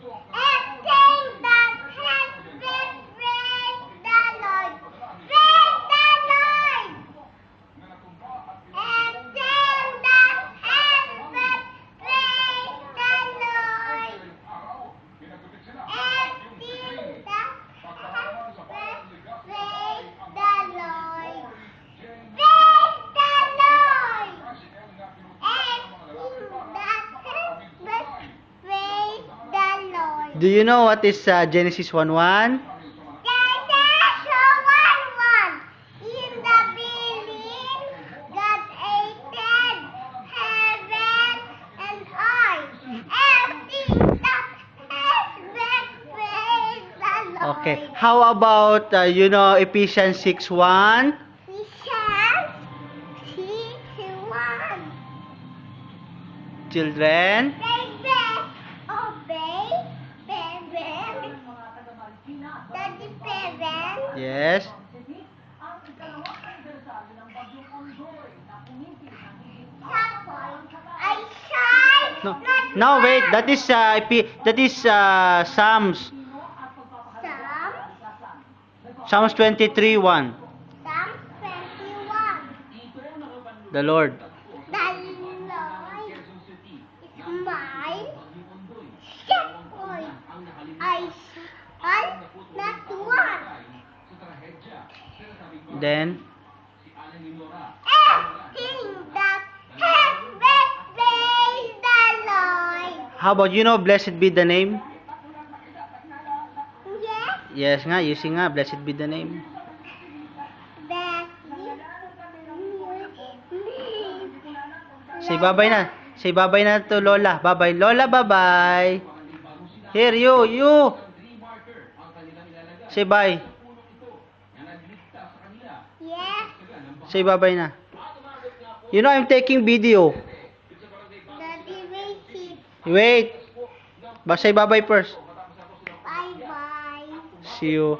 Everything that has been praise the Lord. Praise the Lord. Everything that has been praise the Lord. Everything that has been praise the Lord. Praise the Lord. Everything that has been praise the Lord. Do you know what is Genesis 1:1? In the beginning, God created heaven and earth. Everything that has been praise the Lord. Okay. How about Ephesians 6:1? Ephesians 6:1. Children, Parents, obey parents. Daddy parents. yes. I shall No, not no, wait. want. That is Psalms. Psalms 23:1. Psalm 21. The Lord. The Lord is my shepherd. I shall not want. Then, Everything that has been praise the Lord. how about blessed be the name? Yes. Yes nga, you sing nga, blessed be the name. That Say bye-bye na. Say bye-bye na to Lola. Bye-bye. Lola, bye-bye. Here, you. Say bye. Yes. Say bye-bye na. I'm taking video. Daddy, wait. Wait. But say bye-bye first. Bye-bye. See you.